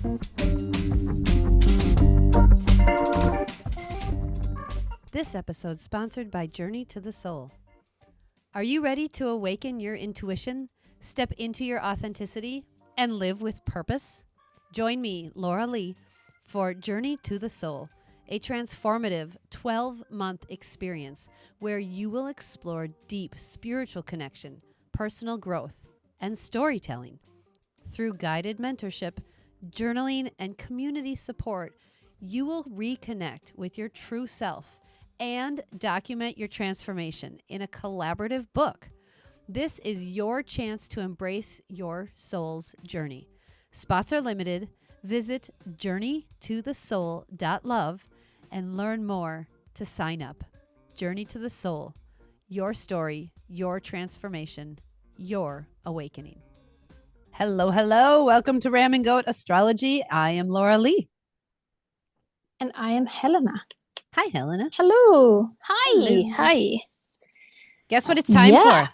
This episode is sponsored by Journey to the Soul. Are you ready to awaken your intuition, step into your authenticity, and live with purpose? Join me, Laura Lee, for Journey to the Soul, a transformative 12-month experience where you will explore deep spiritual connection, personal growth, and storytelling. Through guided mentorship, journaling, and community support, you will reconnect with your true self and document your transformation in a collaborative book. This is your chance to embrace your soul's journey. Spots are limited. Visit journeytothesoul.love and learn more to sign up. Journey to the Soul, your story, your transformation, your awakening. Hello, hello. Welcome to RamGoatAstrology. I am Laura Lee. And I am Helena. Hi, Helena. Hello. Hi. Hello. Hi. Guess what it's time for?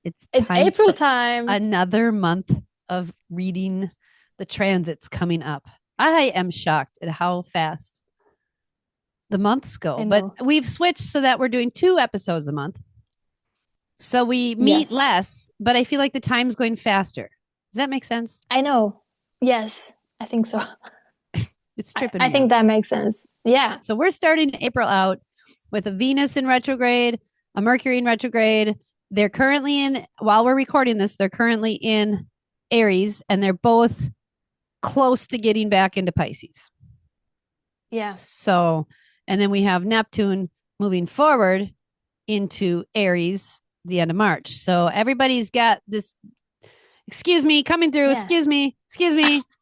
It's April time. Another month of reading the transits coming up. I am shocked at how fast the months go. But we've switched so that we're doing 2 episodes a month. So we meet less, but I feel like the time's going faster. Does that make sense? I know. Yes, I think so. It's tripping. I think that makes sense. Yeah. So we're starting April out with a Venus in retrograde, a Mercury in retrograde. They're currently while we're recording this, they're currently in Aries, and they're both close to getting back into Pisces. Yeah. So, and then we have Neptune moving forward into Aries the end of March. So everybody's got this, excuse me, coming through, excuse me,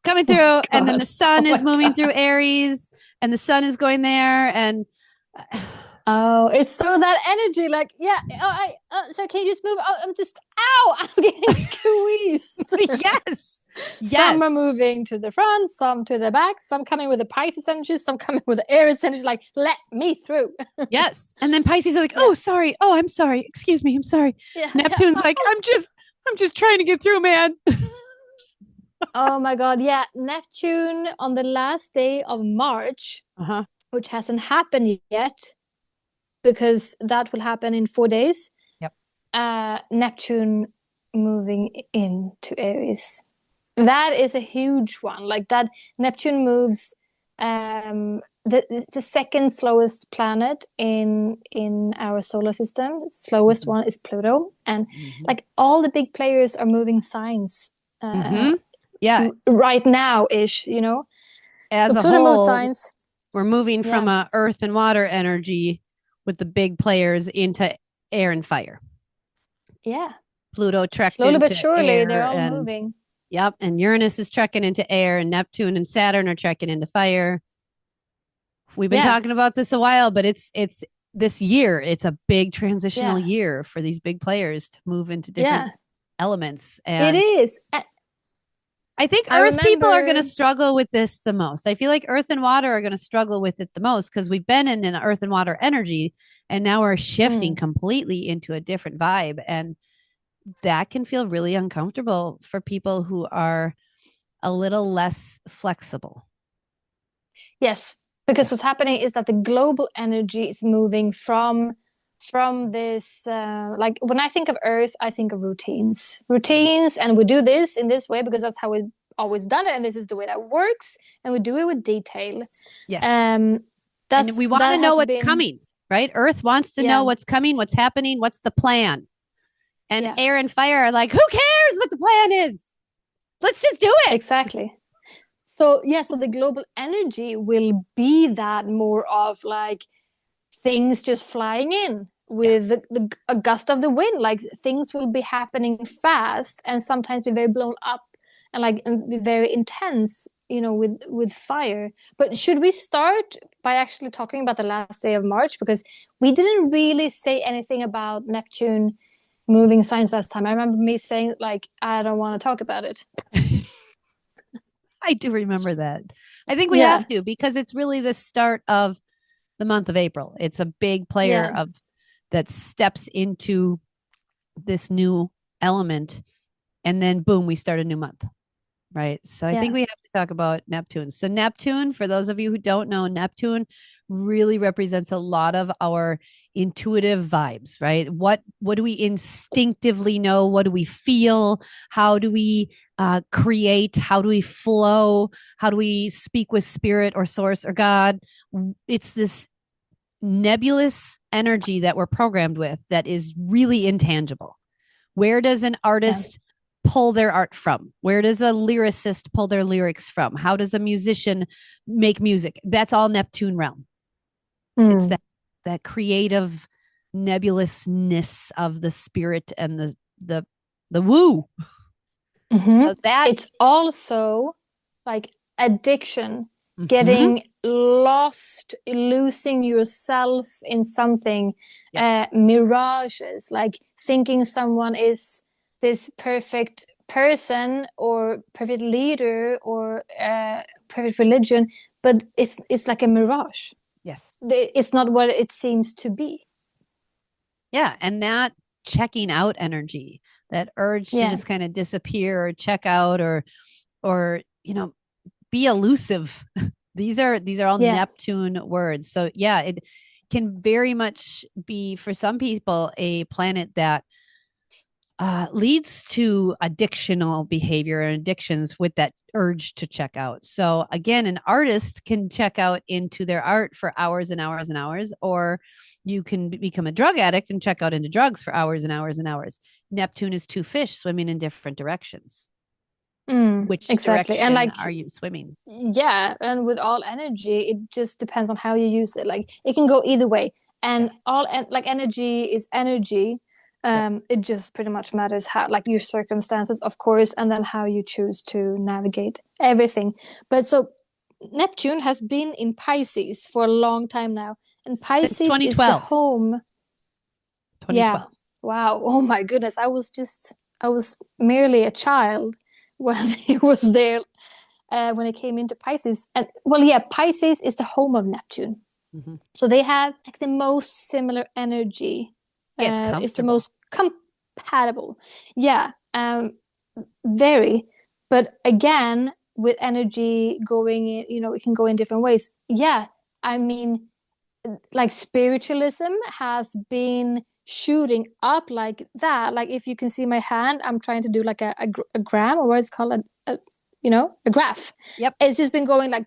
coming through. And then the sun is moving through Aries, and the sun is going there. And it's so that energy, like, so can you just move? I'm getting squeezed. Yes. Some are moving to the front, some to the back, some coming with the Pisces energy, some coming with the Aries energy, like, let me through. Yes. And then Pisces are like, oh, sorry. Oh, I'm sorry. Excuse me. I'm sorry. Yeah. Neptune's like, I'm just trying to get through, man. Oh my God. Yeah. Neptune on the last day of March, which hasn't happened yet, because that will happen in 4 days. Yep. Neptune moving into Aries. That is a huge one. Like that, Neptune moves. It's the second slowest planet in our solar system. Slowest one is Pluto, and like all the big players are moving signs. Right now ish. You know, as so a Pluto whole, signs. We're moving from a earth and water energy with the big players into air and fire. Yeah, Pluto trekked slowly into but surely air, they're all moving. Yep, and Uranus is trekking into air, and Neptune and Saturn are trekking into fire. We've been talking about this a while, but it's this year. It's a big transitional year for these big players to move into different elements. And it is. I think Earth people are going to struggle with this the most. I feel like Earth and Water are going to struggle with it the most because we've been in an Earth and Water energy, and now we're shifting completely into a different vibe. And that can feel really uncomfortable for people who are a little less flexible. Yes, because what's happening is that the global energy is moving from this, like when I think of Earth, I think of routines, and we do this in this way because that's how we've always done it, and this is the way that works, and we do it with detail. Yes. And we want to know what's coming, right? Earth wants to know what's coming, what's happening, what's the plan. And air and fire are like, who cares what the plan is? Let's just do it. Exactly. So, so the global energy will be that more of like things just flying in with a gust of the wind. Like things will be happening fast and sometimes be very blown up and be very intense, you know, with fire. But should we start by actually talking about the last day of March? Because we didn't really say anything about Neptune moving signs last time. I remember me saying, like, I don't want to talk about it. I do remember that. I think we have to, because it's really the start of the month of April. It's a big player that steps into this new element, and then boom, we start a new month. Right. So I Yeah. think we have to talk about Neptune. So Neptune, for those of you who don't know, Neptune really represents a lot of our intuitive vibes, right? What do we instinctively know? What do we feel? How do we create? How do we flow? How do we speak with spirit or source or God? It's this nebulous energy that we're programmed with that is really intangible. Where does an Yeah. artist pull their art from? Where does a lyricist pull their lyrics from? How does a musician make music? That's all Neptune realm. It's Mm. that creative nebulousness of the spirit and the woo. Mm-hmm. So that It's also like addiction, mm-hmm, getting lost, losing yourself in something, yep, mirages, like thinking someone is this perfect person or perfect leader or perfect religion, but it's like a mirage. yes. It's not what it seems to be. Yeah. And that checking out energy, that urge to Yeah, just kind of disappear or check out or be elusive. These are all yeah, Neptune words. So yeah, it can very much be for some people a planet that leads to addictional behavior and addictions with that urge to check out. So again, an artist can check out into their art for hours and hours and hours, or you can become a drug addict and check out into drugs for hours and hours and hours. Neptune is two fish swimming in different directions. Which exactly. And direction like, are you swimming? yeah, and with all energy, it just depends on how you use it. Like it can go either way, Yeah. and like energy is energy. Yep. It just pretty much matters how, like your circumstances, of course, and then how you choose to navigate everything. But so Neptune has been in Pisces for a long time now, and Since Pisces is the 2012. home. Yeah. 2012. Wow. Oh my goodness. I was merely a child when he was there when it came into Pisces. And well, yeah, Pisces is the home of Neptune. Mm-hmm. So they have like the most similar energy. Yeah, it's It's the comfortable. most compatible. Yeah, very. But again, with energy going in, it can go in different ways. Yeah, I mean, like spiritualism has been shooting up like that. Like if you can see my hand, I'm trying to do like a gram, or what it's called, a graph. Yep. It's just been going like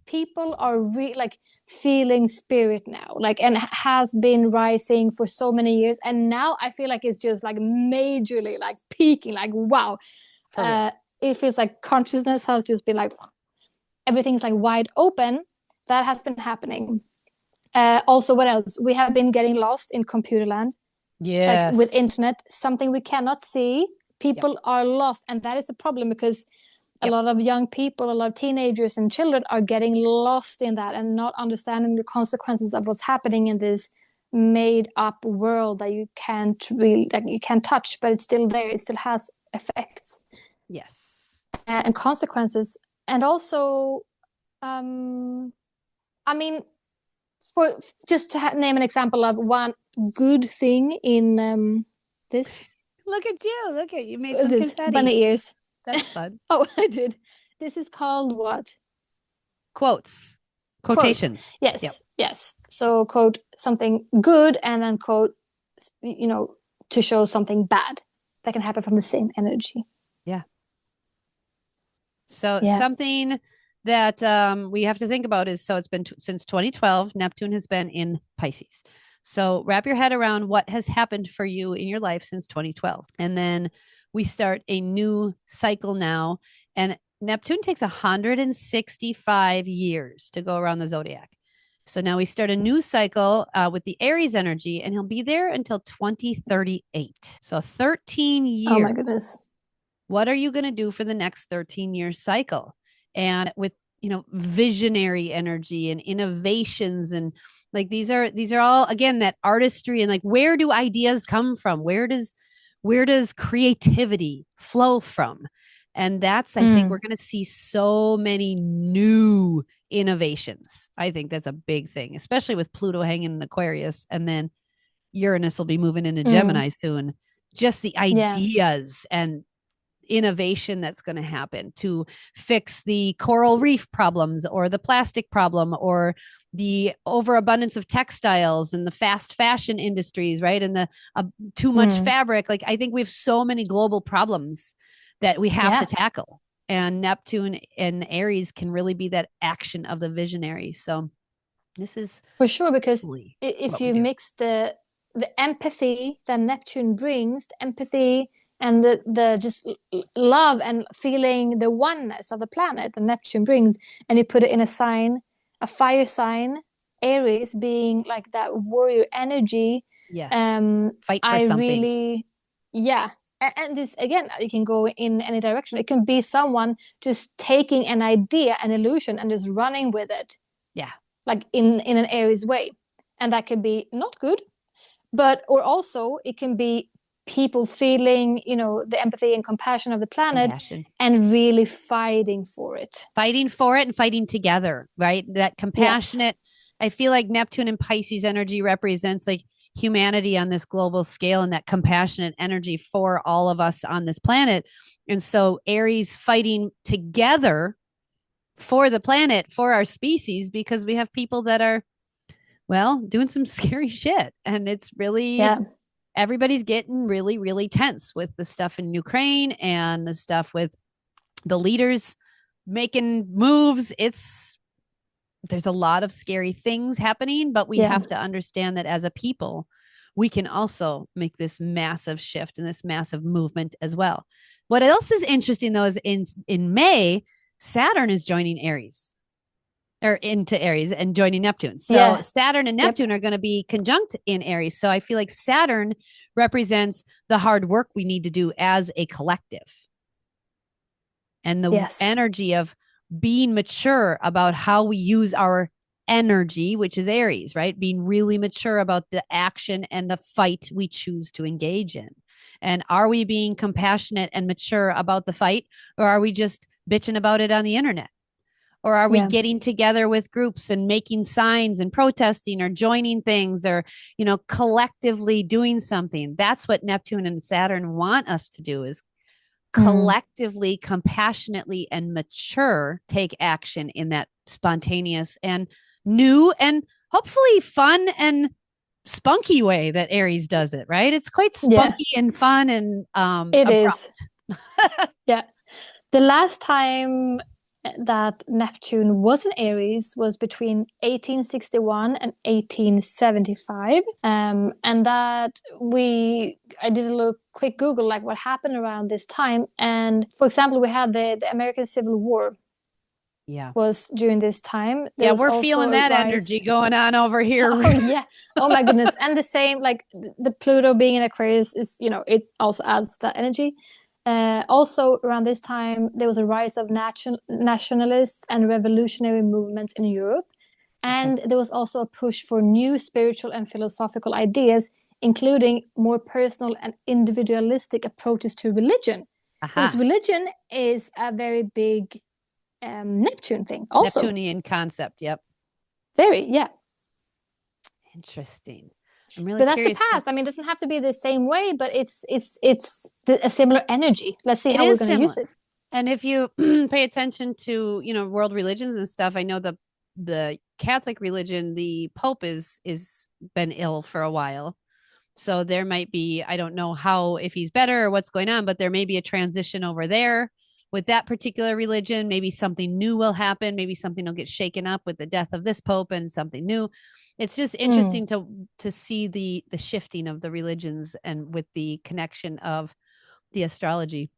people are like feeling spirit now, like, and has been rising for so many years, and now I feel like it's just like majorly like peaking, like wow. For real. It feels like consciousness has just been like everything's like wide open. That has been happening. Also, what else? We have been getting lost in computer land, like with Yes. internet, something we cannot see. Yep. People are lost, and that is a problem because a Yep. lot of young people, a lot of teenagers and children are getting lost in that and not understanding the consequences of what's happening in this made up world that you can't really, like, you can't touch, but it's still there. It still has effects Yes. and consequences. And also, um, I mean, for just to name an example of one good thing in this, Look at you. Look at you made is some this confetti. bunny ears? That's fun. Oh, I did. This is called what? Quotes. Quotes. Quotations. Yep. Yes, yes. So quote something good and then quote, you know, to show something bad that can happen from the same energy. Yeah. So Yeah. something that we have to think about is so it's been since 2012, Neptune has been in Pisces. So wrap your head around what has happened for you in your life since 2012. And then we start a new cycle now. And Neptune takes 165 years to go around the zodiac. So now we start a new cycle with the Aries energy, and he'll be there until 2038. So 13 Oh my years. goodness. What are you going to do for the next 13-year cycle? And with, visionary energy and innovations and like these are all again that artistry and like where do ideas come from? Where does creativity flow from? And that's I think we're Mm. going to see so many new innovations. I think that's a big thing, especially with Pluto hanging in Aquarius and then Uranus will be moving into Mm. Gemini soon. Just the Yeah. ideas and innovation that's going to happen to fix the coral reef problems or the plastic problem or the overabundance of textiles and the fast fashion industries, right? And the too much fabric. Like, I think we have so many global problems that we have to tackle. And Neptune and Aries can really be that action of the visionary. So this is for sure, because if you mix the empathy that Neptune brings, the empathy and the just love and feeling the oneness of the planet that Neptune brings, and you put it in a sign, a fire sign, Aries being like that warrior energy. Yes. Fight for something. Really, yeah. And this, again, it can go in any direction. It can be someone just taking an idea, an illusion, and just running with it. Yeah. Like in an Aries way. And that could be not good, or also it can be people feeling, the empathy and compassion of the planet and really fighting for it. Fighting for it and fighting together, right? That compassionate, I feel like Neptune and Pisces energy represents like humanity on this global scale and that compassionate energy for all of us on this planet. And so Aries fighting together for the planet, for our species, because we have people that are, well, doing some scary shit. And it's really, everybody's getting really, really tense with the stuff in Ukraine and the stuff with the leaders making moves. There's a lot of scary things happening, but we have to understand that as a people, we can also make this massive shift and this massive movement as well. What else is interesting, though, is in May, Saturn is joining Aries, or into Aries and joining Neptune. So Saturn and Neptune are going to be conjunct in Aries. So I feel like Saturn represents the hard work we need to do as a collective. And the energy of being mature about how we use our energy, which is Aries, right? Being really mature about the action and the fight we choose to engage in. And are we being compassionate and mature about the fight, or are we just bitching about it on the internet? Or are we getting together with groups and making signs and protesting or joining things or, collectively doing something? That's what Neptune and Saturn want us to do, is collectively, compassionately, and mature take action in that spontaneous and new and hopefully fun and spunky way that Aries does it, right? It's quite spunky and fun and it abrupt. is. The last time that Neptune was in Aries was between 1861 and 1875. And that I did a little quick Google, like what happened around this time. And for example, we had the American Civil War. Was during this time. We're feeling that energy going on over here. Oh my goodness. And the same, like the Pluto being in Aquarius is, it also adds that energy. Also around this time, there was a rise of nationalists and revolutionary movements in Europe. And there was also a push for new spiritual and philosophical ideas, including more personal and individualistic approaches to religion. Because religion is a very big Neptune thing also. Neptunian concept, Very, Interesting. I'm really But that's the past. I mean, it doesn't have to be the same way, but it's a similar energy. Let's see how we're going to use it. And if you pay attention to, world religions and stuff, I know the Catholic religion, the Pope is been ill for a while. So there might be, I don't know if he's better or what's going on, but there may be a transition over there with that particular religion. Maybe something new will happen. Maybe something will get shaken up with the death of this Pope and something new. It's just interesting to see the shifting of the religions and with the connection of the astrology.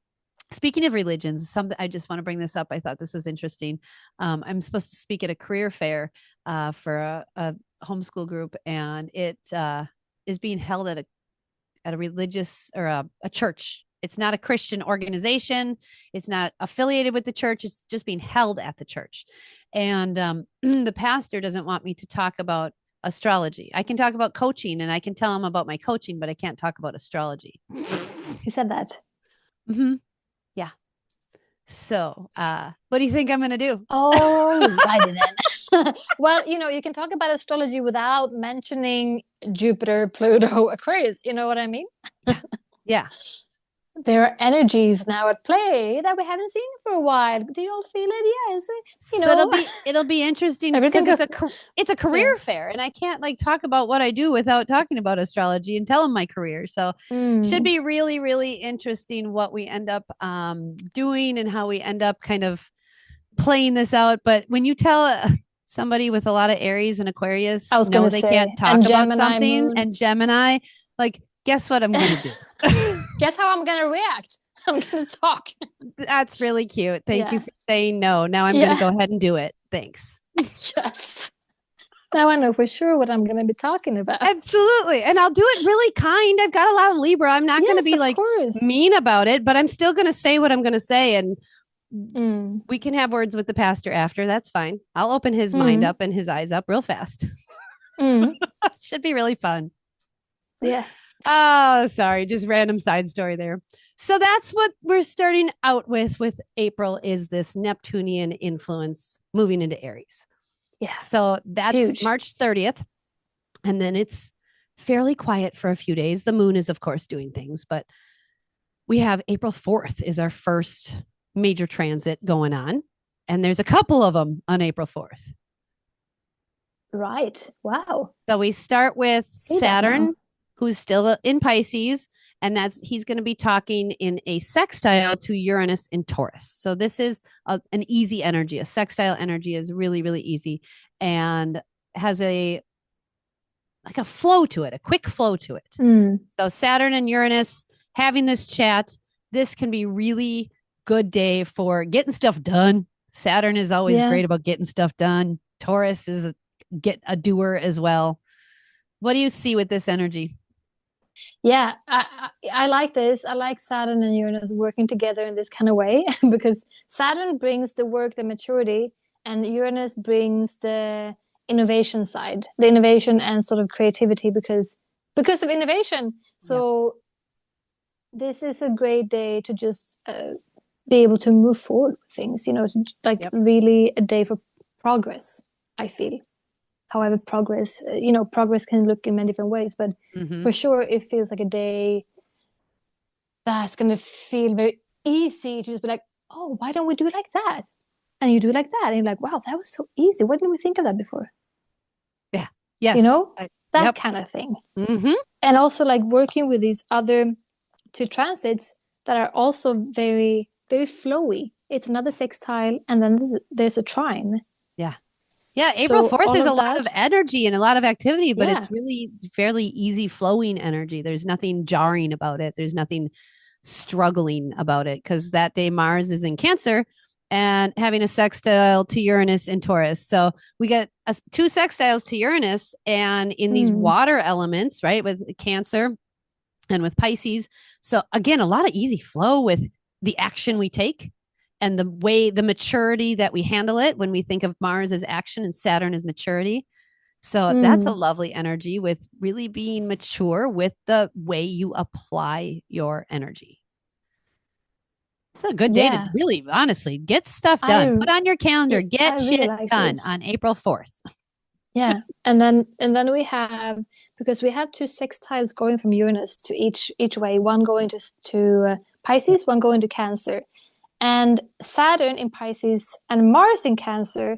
Speaking of religions, I just want to bring this up. I thought this was interesting. I'm supposed to speak at a career fair for a homeschool group, and it is being held at a religious or a church. It's not a Christian organization. It's not affiliated with the church. It's just being held at the church. And the pastor doesn't want me to talk about astrology. I can talk about coaching and I can tell him about my coaching, but I can't talk about astrology. He said that. Mm-hmm. Yeah. So what do you think I'm going to do? Oh, righty then. Well, you can talk about astrology without mentioning Jupiter, Pluto, Aquarius. You know what I mean? Yeah. there are energies now at play that we haven't seen for a while. Do you all feel it? Yes, you So know, it'll be interesting everything because goes. it's a Yeah. career fair, and I can't like talk about what I do without talking about astrology and tell them my career. So should Mm. be really interesting what we end up doing and how we end up kind of playing this out. But when you tell somebody with a lot of Aries and Aquarius, I was no, gonna they can't say, talk and about Gemini something, moon. and Gemini, like, guess what I'm gonna do? Guess how I'm gonna react? I'm gonna talk. That's really cute. Thank you Yeah. for saying no. Now I'm gonna Yeah. go ahead and do it. Thanks. Yes. Now I know for sure what I'm gonna be talking about. Absolutely. And I'll do it really kind. I've got a lot of Libra. I'm not going to Yes, be of like course. mean about it, but I'm still going to say what I'm going to say. And Mm. we can have words with the pastor after. That's fine. I'll open his mind Mm. up and his eyes up real fast. Mm. Should be really fun. Yeah. Oh, sorry. Just random side story there. So that's what we're starting out with April is this Neptunian influence moving into Aries. Yeah. So that's Huge. March 30th. And then it's fairly quiet for a few days. The moon is, of course, doing things, but we have April 4th is our first major transit going on. And there's a couple of them on April 4th. Right. Wow. So we start with See that Saturn, now. who's still in Pisces, and he's going to be talking in a sextile to Uranus in Taurus. So this is an easy energy. A sextile energy is really easy and has a flow to it, a quick flow to it. Mm. So Saturn and Uranus having this chat, this can be really good day for getting stuff done. Saturn is always great about getting stuff done. Taurus is get a doer as well. What do you see with this energy? Yeah, I like this. I like Saturn and Uranus working together in this kind of way because Saturn brings the work, the maturity, and Uranus brings the innovation side, the innovation and sort of creativity because of innovation. So this is a great day to just be able to move forward with things. You know, like really a day for progress. I feel. However, progress can look in many different ways, but for sure, it feels like a day that's going to feel very easy to just be like, oh, why don't we do it like that? And you do it like that. And you're like, wow, that was so easy. Why didn't we think of that before? Yeah. Yes. You know, that kind of thing. And also like working with these other two transits that are also very, very flowy. It's another sextile, and then there's a trine. Yeah. Yeah, April So 4th is a lot of energy and a lot of activity, but it's yeah. really fairly easy flowing energy. There's nothing jarring about it. There's nothing struggling about it because that day Mars is in Cancer and having a sextile to Uranus in Taurus. So we get two sextiles to Uranus and in these water elements, right, with Cancer and with Pisces. So again, a lot of easy flow with the action we take and the maturity that we handle it when we think of Mars as action and Saturn as maturity. So that's a lovely energy with really being mature with the way you apply your energy. It's a good day to really, honestly, get stuff done. Put on your calendar, get shit done on April 4th. Yeah. And then we have, because we have two sextiles going from Uranus to each way, one going to Pisces, one going to Cancer. And Saturn in Pisces and Mars in Cancer,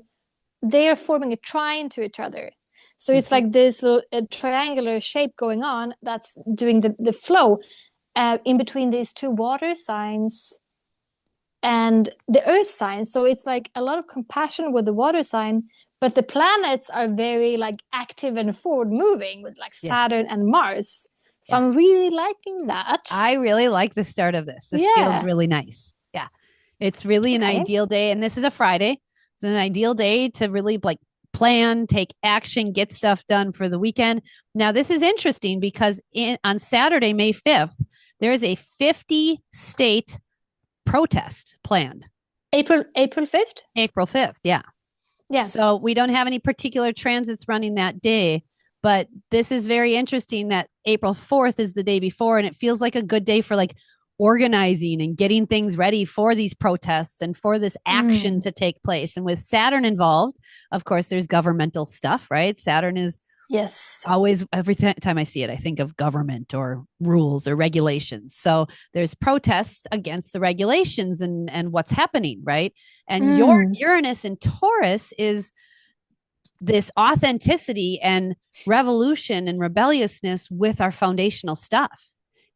they are forming a trine to each other. So it's like this little triangular shape going on that's doing the flow in between these two water signs and the earth sign. So it's like a lot of compassion with the water sign, but the planets are very like active and forward moving with like Saturn and Mars. So I'm really liking that. I really like the start of this. This feels really nice. Yeah. It's really an ideal day. And this is a Friday. It's an ideal day to really like plan, take action, get stuff done for the weekend. Now, this is interesting because on Saturday, May 5th, there is a 50-state protest planned. April 5th? April 5th, yeah. Yeah. So we don't have any particular transits running that day, but this is very interesting that April 4th is the day before, and it feels like a good day for like organizing and getting things ready for these protests and for this action to take place. And with Saturn involved, of course, there's governmental stuff, right? Saturn is Yes. Always, every time I see it, I think of government or rules or regulations. So there's protests against the regulations and what's happening, right? And your Mm. Uranus in Taurus is this authenticity and revolution and rebelliousness with our foundational stuff.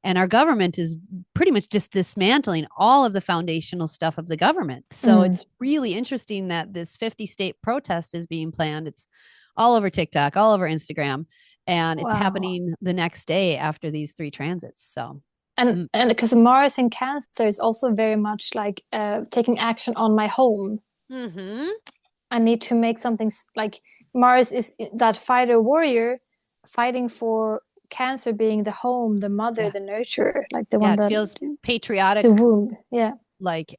And our government is pretty much just dismantling all of the foundational stuff of the government. So it's really interesting that this 50-state protest is being planned. It's all over TikTok, all over Instagram, and it's happening the next day after these 3 transits. So and because Mars in Cancer is also very much like taking action on my home. I need to make something like Mars is that fighter warrior fighting for Cancer, being the home, the mother, the nurturer, like the one that feels patriotic, the womb. Like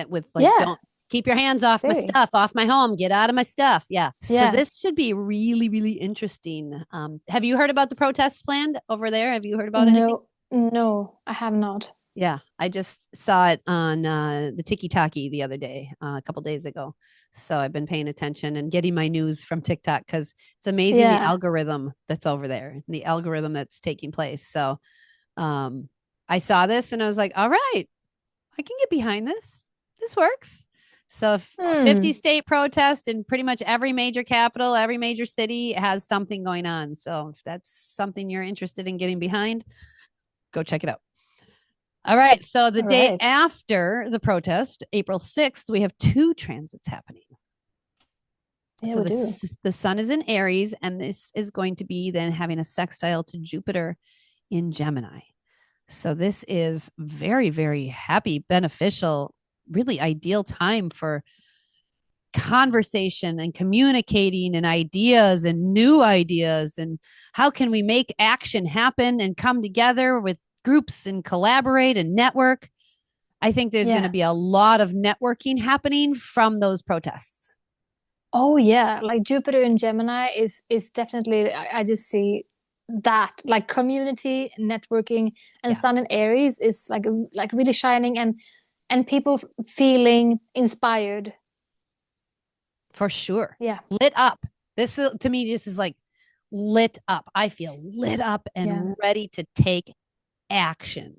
with like, don't keep your hands off my stuff, off my home, get out of my stuff. So this should be really, really interesting. Have you heard about the protests planned over there? Have you heard about anything? No, I have not. Yeah, I just saw it on the Tiki Taki the other day, a couple days ago. So I've been paying attention and getting my news from TikTok because it's amazing the algorithm that's over there, the algorithm that's taking place. So I saw this and I was like, all right, I can get behind this. This works. So 50-state protest in pretty much every major capital, every major city has something going on. So if that's something you're interested in getting behind, go check it out. All right. So the day after the protest, April 6th, we have 2 transits happening. So the sun is in Aries, and this is going to be then having a sextile to Jupiter in Gemini. So this is very, very happy, beneficial, really ideal time for conversation and communicating and ideas and new ideas. And how can we make action happen and come together with groups and collaborate and network? I think there's going to be a lot of networking happening from those protests. Oh yeah, like Jupiter in Gemini is definitely, I just see that like community networking, and Sun in Aries is like really shining and people feeling inspired. For sure. Yeah. Lit up. This to me just is like lit up. I feel lit up and ready to take action.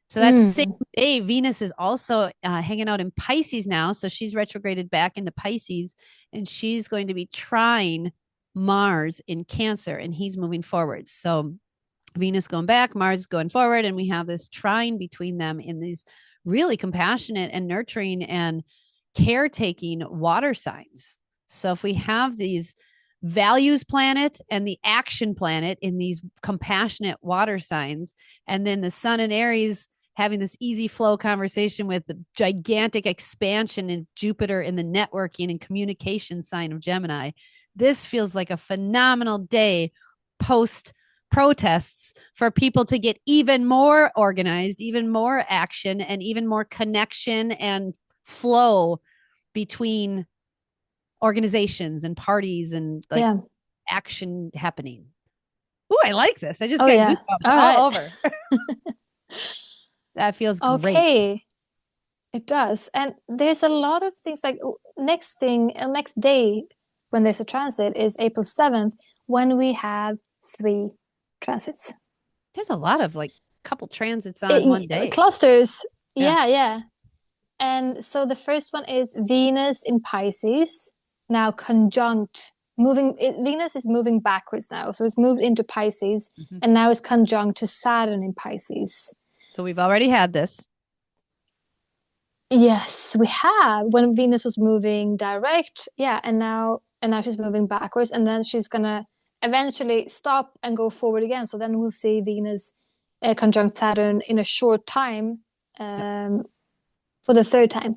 So that same day, Venus is also hanging out in Pisces now. So she's retrograded back into Pisces, and she's going to be trying Mars in Cancer, and he's moving forward. So Venus going back, Mars going forward, and we have this trine between them in these really compassionate and nurturing and caretaking water signs. So if we have these values planet and the action planet in these compassionate water signs, and then the sun in Aries having this easy flow conversation with the gigantic expansion in Jupiter in the networking and communication sign of Gemini, this feels like a phenomenal day post protests for people to get even more organized, even more action, and even more connection and flow between organizations and parties and like action happening. Ooh, I like this. I just got goosebumps all over. That feels great. It does. And there's a lot of things like next day when there's a transit is April 7th, when we have 3 transits. There's a lot of like couple transits on one day. Clusters. Yeah. And so the first one is Venus in Pisces, now conjunct. Venus is moving backwards now. So it's moved into Pisces, and now it's conjunct to Saturn in Pisces. So we've already had this. Yes, we have, when Venus was moving direct. Yeah, and now she's moving backwards, and then she's gonna eventually stop and go forward again. So then we'll see Venus conjunct Saturn in a short time for the 3rd time.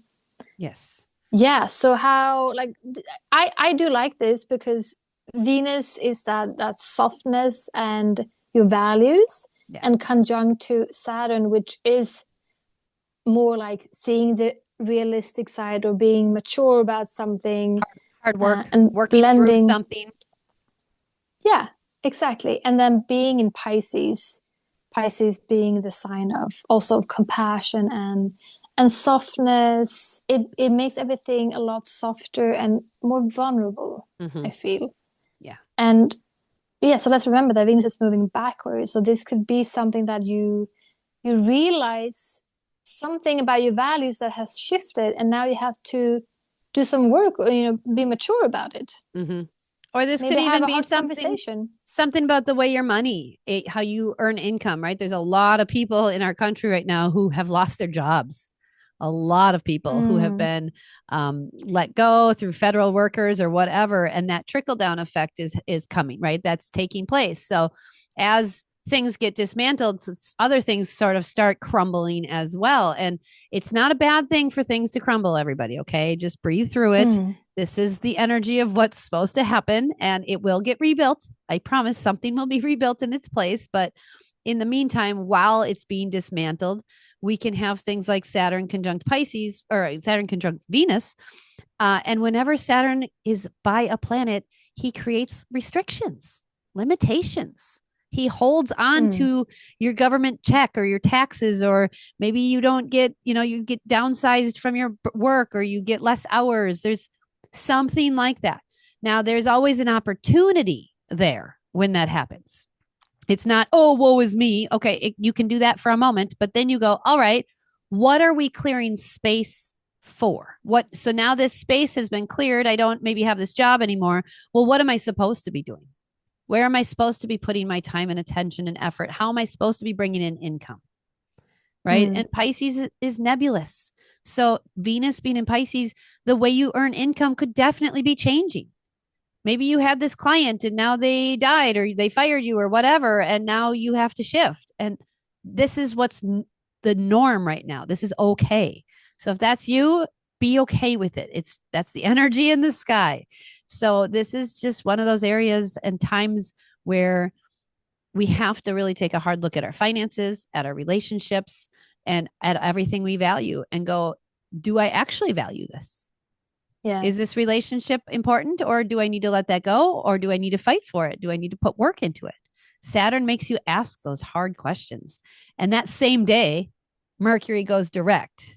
Yes. Yeah, so how like I do like this because Venus is that softness and your values, and conjunct to Saturn, which is more like seeing the realistic side or being mature about something, hard work, and working blending through something. Yeah, exactly. And then being in Pisces being the sign of compassion and softness. It makes everything a lot softer and more vulnerable, I feel. Yeah. And yeah, so let's remember that Venus is moving backwards. So this could be something that you realize something about your values that has shifted, and now you have to do some work or be mature about it. Mm-hmm. Or this could Maybe have even a be hard something conversation. about the way your money, how you earn income, right? There's a lot of people in our country right now who have lost their jobs. A lot of people who have Mm, been let go through federal workers or whatever, and that trickle down effect is coming, right? That's taking place. So as things get dismantled, other things sort of start crumbling as well. And it's not a bad thing for things to crumble, everybody. Okay, just breathe through it. mm, This is the energy of what's supposed to happen, and it will get rebuilt. I promise something will be rebuilt in its place. But in the meantime, while it's being dismantled, we can have things like Saturn conjunct Pisces or Saturn conjunct Venus. And whenever Saturn is by a planet, he creates restrictions, limitations. He holds on mm. to your government check or your taxes, or maybe you don't get, you get downsized from your work, or you get less hours. There's something like that. Now, there's always an opportunity there when that happens. It's not, oh, woe is me. Okay, you can do that for a moment, but then you go, all right, what are we clearing space for? So now this space has been cleared. I don't maybe have this job anymore. Well, what am I supposed to be doing? Where am I supposed to be putting my time and attention and effort? How am I supposed to be bringing in income? Right. Mm. And Pisces is nebulous. So Venus being in Pisces, the way you earn income could definitely be changing. Maybe you had this client and now they died or they fired you or whatever, and now you have to shift. And this is what's the norm right now. This is okay. So if that's you, be okay with it. That's the energy in the sky. So this is just one of those areas and times where we have to really take a hard look at our finances, at our relationships, and at everything we value and go, do I actually value this? Yeah. Is this relationship important, or do I need to let that go, or do I need to fight for it? Do I need to put work into it? Saturn makes you ask those hard questions. And that same day, Mercury goes direct.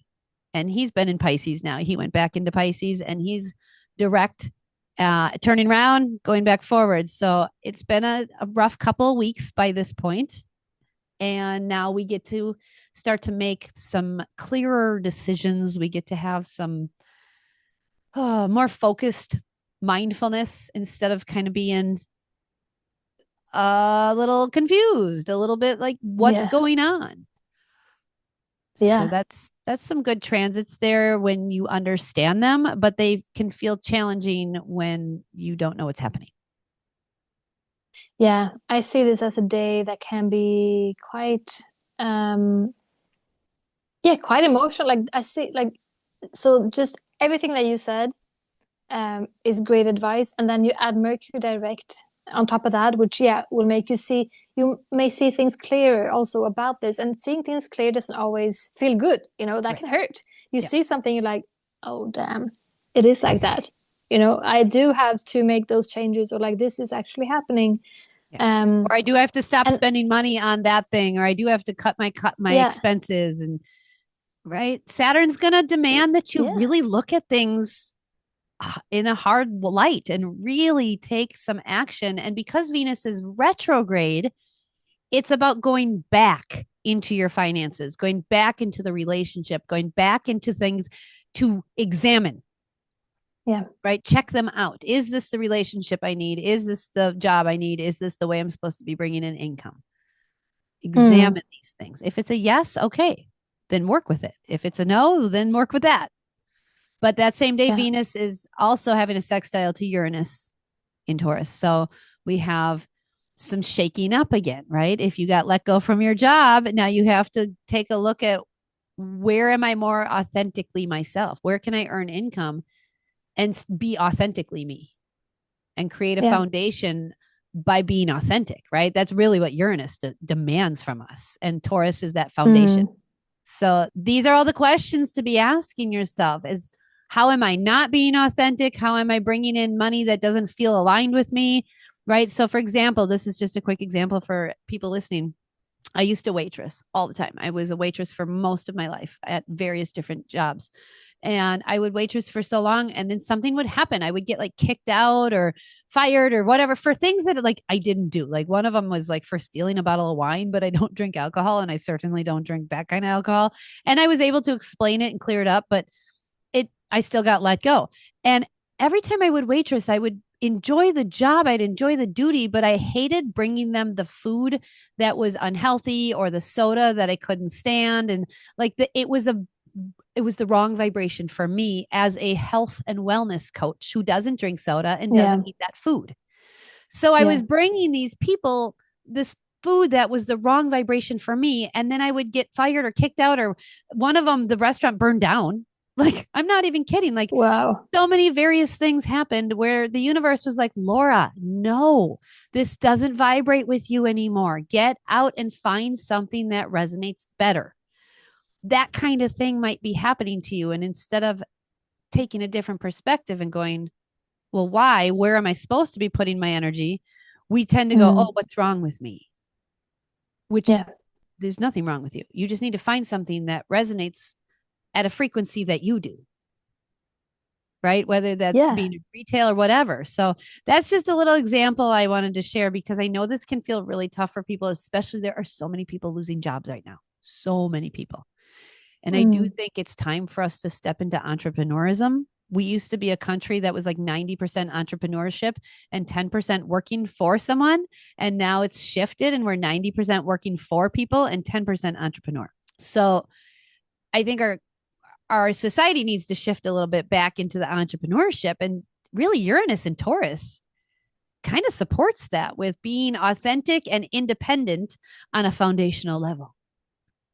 And he's been in Pisces now. He went back into Pisces and he's direct, turning around, going back forward. So it's been a rough couple of weeks by this point. And now we get to start to make some clearer decisions. We get to have some more focused mindfulness instead of kind of being a little confused, a little bit like what's Yeah. going on. So Yeah. that's some good transits there when you understand them, but they can feel challenging when you don't know what's happening. Yeah. I see this as a day that can be quite um yeah, quite emotional. Like I see like so just everything that you said is great advice. And then you add Mercury direct on top of that, which yeah, will make you may see things clearer also about this. And seeing things clear doesn't always feel good, that Right. can hurt. You Yeah. see something, you're like, oh damn, it is like that. I do have to make those changes, or like this is actually happening. Yeah. Um Or I do have to stop and spending money on that thing, or I do have to cut my yeah, expenses. And right, Saturn's going to demand that you yeah, really look at things in a hard light and really take some action. And because Venus is retrograde, it's about going back into your finances, going back into the relationship, going back into things to examine, yeah. right? Check them out. Is this the relationship I need? Is this the job I need? Is this the way I'm supposed to be bringing in income? Mm, Examine these things. If it's a yes, okay, then work with it. If it's a no, then work with that. But that same day, yeah. Venus is also having a sextile to Uranus in Taurus. So we have some shaking up again, right? If you got let go from your job, now you have to take a look at, where am I more authentically myself? Where can I earn income and be authentically me and create a Yeah. foundation by being authentic, right? That's really what Uranus demands from us. And Taurus is that foundation. Mm, So these are all the questions to be asking yourself: is how am I not being authentic? How am I bringing in money that doesn't feel aligned with me? Right. So for example, this is just a quick example for people listening. I used to waitress all the time. I was a waitress for most of my life at various different jobs. And I would waitress for so long, and then something would happen. I would get like kicked out or fired or whatever for things that like I didn't do. Like one of them was like for stealing a bottle of wine, but I don't drink alcohol, and I certainly don't drink that kind of alcohol. And I was able to explain it and clear it up, but I still got let go. And every time I would waitress, I would enjoy the job, I'd enjoy the duty, but I hated bringing them the food that was unhealthy or the soda that I couldn't stand. And like it was the wrong vibration for me as a health and wellness coach who doesn't drink soda and doesn't eat that food. So I was bringing these people this food that was the wrong vibration for me. And then I would get fired or kicked out, or one of them, the restaurant burned down. Like, I'm not even kidding. Like, Wow. so many various things happened where the universe was like, Laura, no, this doesn't vibrate with you anymore. Get out and find something that resonates better. That kind of thing might be happening to you. And instead of taking a different perspective and going, well, why? Where am I supposed to be putting my energy? We tend to go, oh, what's wrong with me? Which there's nothing wrong with you. You just need to find something that resonates at a frequency that you do. Right? Whether that's being in retail or whatever. So that's just a little example I wanted to share, because I know this can feel really tough for people, especially there are so many people losing jobs right now. So many people. And I do think it's time for us to step into entrepreneurism. We used to be a country that was like 90% entrepreneurship and 10% working for someone. And now it's shifted and we're 90% working for people and 10% entrepreneur. So I think our society needs to shift a little bit back into the entrepreneurship, and really Uranus and Taurus kind of supports that with being authentic and independent on a foundational level,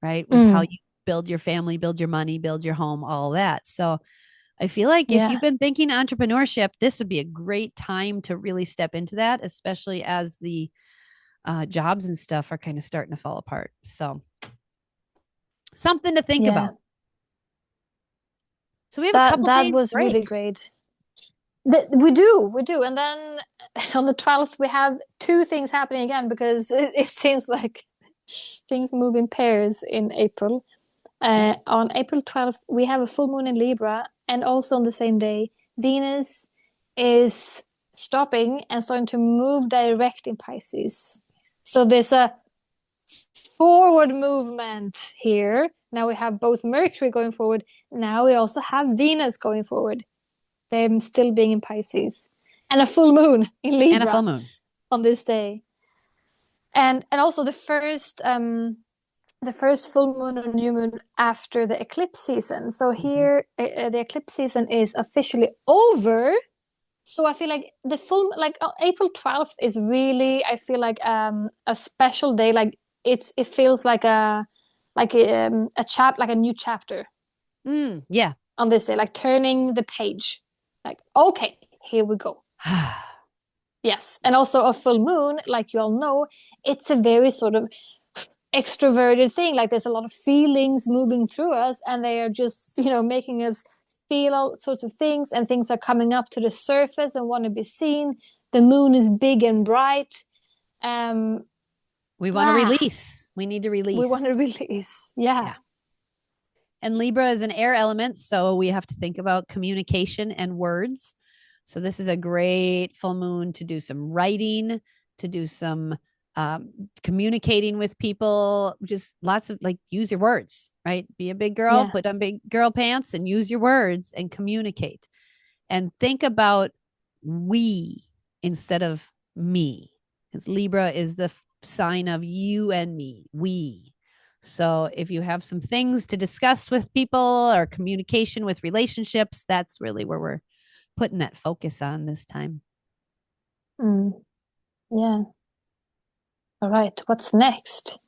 right? With how you build your family, build your money, build your home, all that. So I feel like if you've been thinking entrepreneurship, this would be a great time to really step into that, especially as the jobs and stuff are kind of starting to fall apart. So something to think about. So we have a couple that days was break. really great. We do. And then on the 12th, we have two things happening again, because it seems like things move in pairs in April. On April 12th, we have a full moon in Libra, and also on the same day, Venus is stopping and starting to move direct in Pisces. So there's a forward movement here. Now we have both Mercury going forward. Now we also have Venus going forward. They're still being in Pisces. And a full moon in Libra. And a full moon. On this day. And also the first full moon or new moon after the eclipse season. So here the eclipse season is officially over. So I feel like the full, like April 12th is really, I feel like a special day. Like it feels like a new chapter. Yeah. On this day, like turning the page. Like, okay, here we go. Yes. And also a full moon, like you all know, it's a very sort of extroverted thing. Like there's a lot of feelings moving through us, and they are just, making us feel all sorts of things, and things are coming up to the surface and want to be seen. The moon is big and bright. We want to release. We need to release. We want to release. Yeah. And Libra is an air element, so we have to think about communication and words. So this is a great full moon to do some writing, to do some communicating with people, just lots of use your words, right? Be a big girl, put on big girl pants and use your words and communicate. And think about we instead of me, because Libra is the sign of you and me, we. So if you have some things to discuss with people or communication with relationships, that's really where we're putting that focus on this time. Yeah. All right. What's next?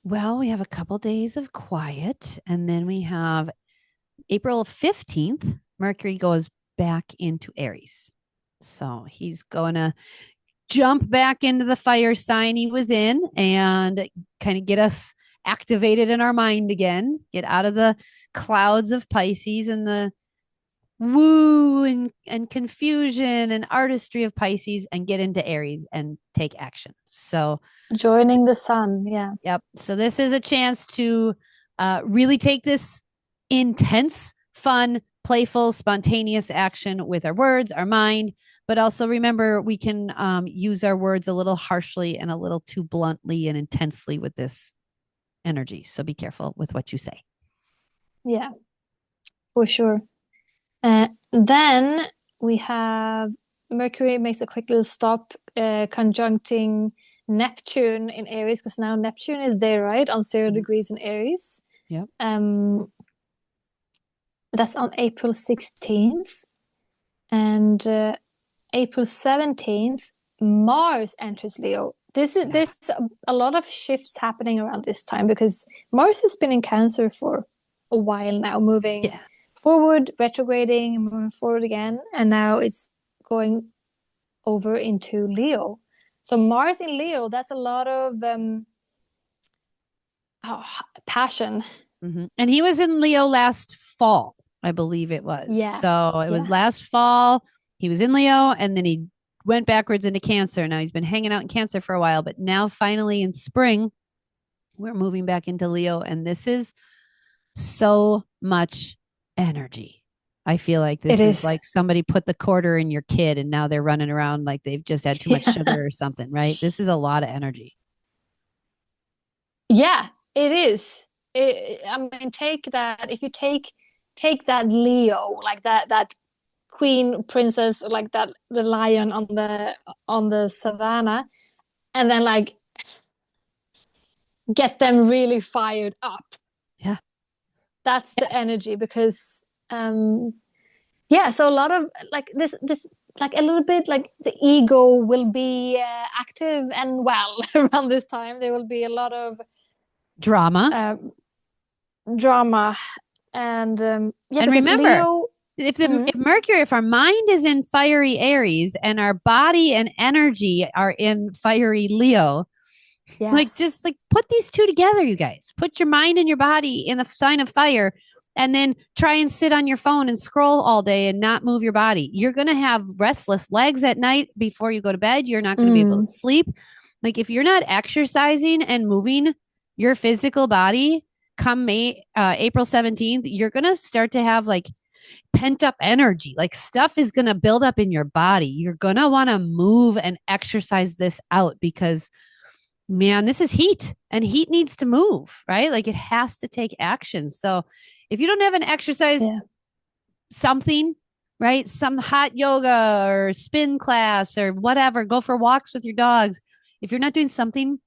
Well, we have a couple days of quiet, and then we have April 15th, Mercury goes back into Aries. So he's going to jump back into the fire sign he was in and kind of get us activated in our mind again, get out of the clouds of Pisces and the woo and confusion and artistry of Pisces, and get into Aries and take action. So joining the sun. Yeah. Yep. So this is a chance to really take this intense, fun, playful, spontaneous action with our words, our mind. But also remember, we can use our words a little harshly and a little too bluntly and intensely with this energy. So be careful with what you say. Yeah, for sure. Then we have Mercury makes a quick little stop, conjuncting Neptune in Aries, because now Neptune is there, right, on 0 degrees in Aries. Yep. That's on April 16th. And April 17th, Mars enters Leo. There's a lot of shifts happening around this time, because Mars has been in Cancer for a while now, moving forward, retrograding, moving forward again, and now it's going over into Leo. So Mars in Leo, that's a lot of passion. Mm-hmm. And he was in Leo last fall, I believe it was. Yeah. So it was last fall. He was in Leo, and then he went backwards into Cancer. Now he's been hanging out in Cancer for a while, but now finally in spring, we're moving back into Leo, and this is so much energy. I feel like this is like somebody put the quarter in your kid and now they're running around like they've just had too much sugar or something, right? This is a lot of energy. Yeah, it is. I mean, take that. If you take that Leo, like that queen princess, like that the lion on the savannah, and then like get them really fired up. Yeah, that's the energy, because yeah, so a lot of like this like a little bit like the ego will be active and well around this time. There will be a lot of drama. And yeah, and because remember, Leo, if Mercury, if our mind is in fiery Aries and our body and energy are in fiery Leo, like just like put these two together, you guys. Put your mind and your body in the sign of fire, and then try and sit on your phone and scroll all day and not move your body. You're going to have restless legs at night before you go to bed. You're not going to be able to sleep. Like if you're not exercising and moving your physical body, come April 17th, you're going to start to have like pent up energy. Like stuff is going to build up in your body. You're going to want to move and exercise this out, because man, this is heat, and heat needs to move, right? Like it has to take action. So if you don't have an exercise, something, right? Some hot yoga or spin class or whatever, go for walks with your dogs. If you're not doing something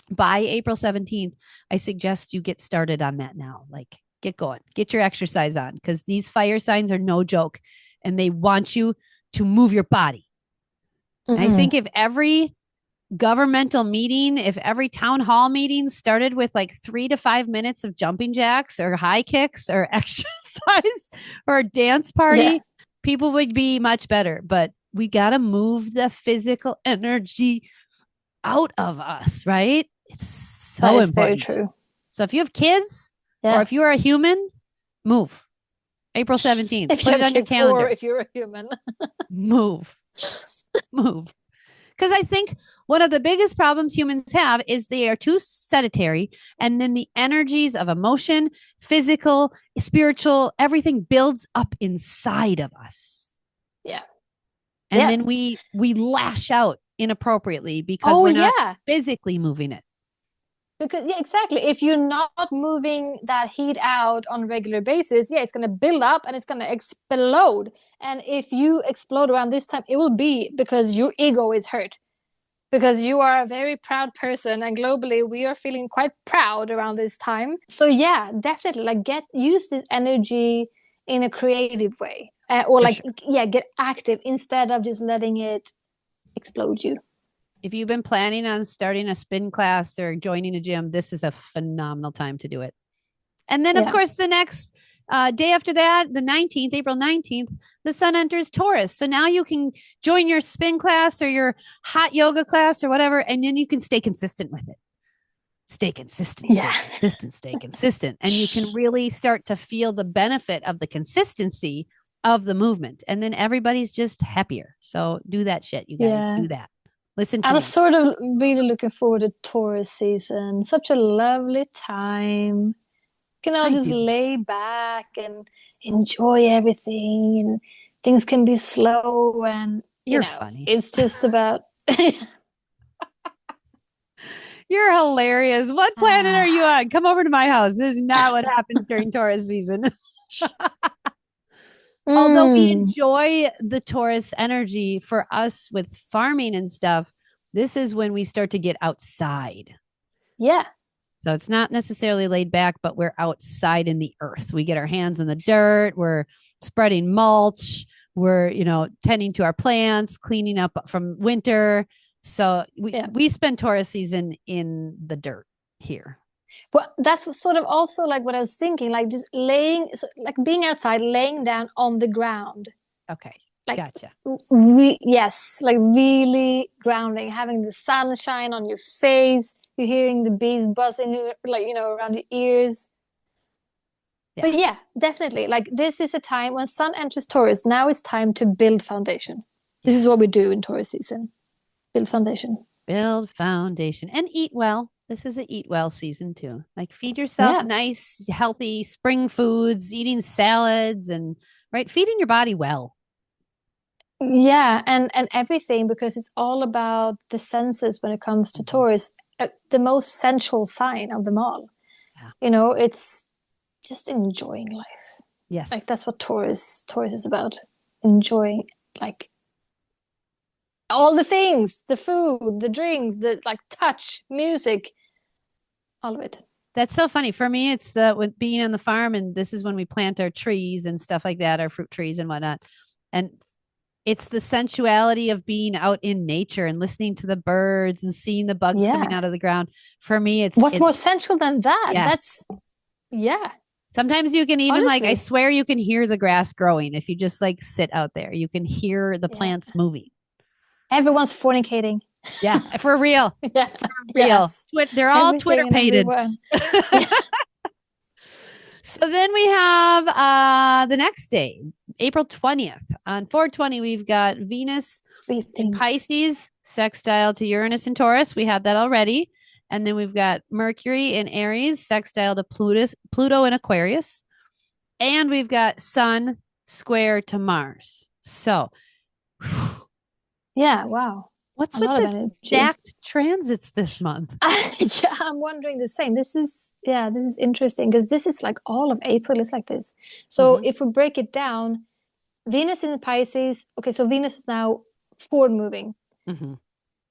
by April 17th, I suggest you get started on that now. Like get going, get your exercise on, because these fire signs are no joke and they want you to move your body. I think if every governmental meeting, if every town hall meeting started with like 3 to 5 minutes of jumping jacks or high kicks or exercise or a dance party, people would be much better. But we got to move the physical energy out of us, right? It's so important. Very true. So if you have kids or if you are a human, move. April 17th. If put it on your calendar. Or if you're a human. Move. Because I think one of the biggest problems humans have is they are too sedentary, and then the energies of emotion, physical, spiritual, everything builds up inside of us. Yeah. And then we lash out inappropriately because we're not physically moving it. Because exactly. If you're not moving that heat out on a regular basis, it's going to build up and it's going to explode. And if you explode around this time, it will be because your ego is hurt. Because you are a very proud person, and globally we are feeling quite proud around this time. So yeah, definitely like use this energy in a creative way, or like get active instead of just letting it explode you. If you've been planning on starting a spin class or joining a gym, this is a phenomenal time to do it. And then, of course, the next day after that, the 19th, April 19th, the sun enters Taurus. So now you can join your spin class or your hot yoga class or whatever, and then you can stay consistent with it. Stay consistent, stay consistent. And you can really start to feel the benefit of the consistency of the movement. And then everybody's just happier. So do that shit, you guys. Do that. Listen to me. I was sort of really looking forward to Taurus season. Such a lovely time. can all I just do. lay back and enjoy everything, and things can be slow, and You're funny. it's just about You're hilarious. What planet are you ah, on? Come over to my house. This is not what happens during Taurus season. Although we mm, enjoy the Taurus energy for us with farming and stuff, this is when we start to get outside. yeah. So it's not necessarily laid back, but we're outside in the earth. We get our hands in the dirt. We're spreading mulch. We're, tending to our plants, cleaning up from winter. So we, Yeah. we spend Taurus season in the dirt here. Well, sort of also like what I was thinking, like just like being outside, laying down on the ground, Okay. like Gotcha. yes, like really grounding, having the sunshine on your face, you're hearing the bees buzzing, like around your ears. Yeah. But yeah, definitely, like this is a time when Sun enters Taurus. Now it's time to build foundation. This is what Yes. we do in Taurus season: build foundation. Build foundation and eat well. This is a eat well season too. Like feed yourself Yeah. nice, healthy spring foods, eating salads and right, feeding your body well. Yeah, and everything, because it's all about the senses when it comes to Mhm. Taurus, the most sensual sign of them all. Yeah. It's just enjoying life. Like Yes. that's what Taurus is about. Enjoying, like, all the things, the food, the drinks, the like touch, music, all of it. That's so funny. For me, it's the with being on the farm, and this is when we plant our trees and stuff like that, our fruit trees and whatnot. And it's the sensuality of being out in nature and listening to the birds and seeing the bugs coming Yeah. out of the ground. For me, it's What's more it's sensual than that? yeah. Yeah, Sometimes you can even like I honestly. swear you can hear the grass growing if you just like sit out there. You can hear the Yeah. plants moving. Everyone's fornicating. Yeah, for real. Yeah. For real. Yes. They're all Twitter Everything and pated. everyone. Yeah. So then we have the next day, April 20th. On 420, we've got Venus Three in things. Pisces, sextile to Uranus and Taurus. We had that already. And then we've got Mercury in Aries, sextile to Pluto in Aquarius. And we've got Sun square to Mars. So, Yeah, wow. what's A with lot of the energy. stacked transits this month? Yeah, I'm wondering the same. This is interesting because this is like all of April is like this. So Mm-hmm. if we break it down, Venus in Pisces, okay, so Venus is now forward moving. Mm-hmm.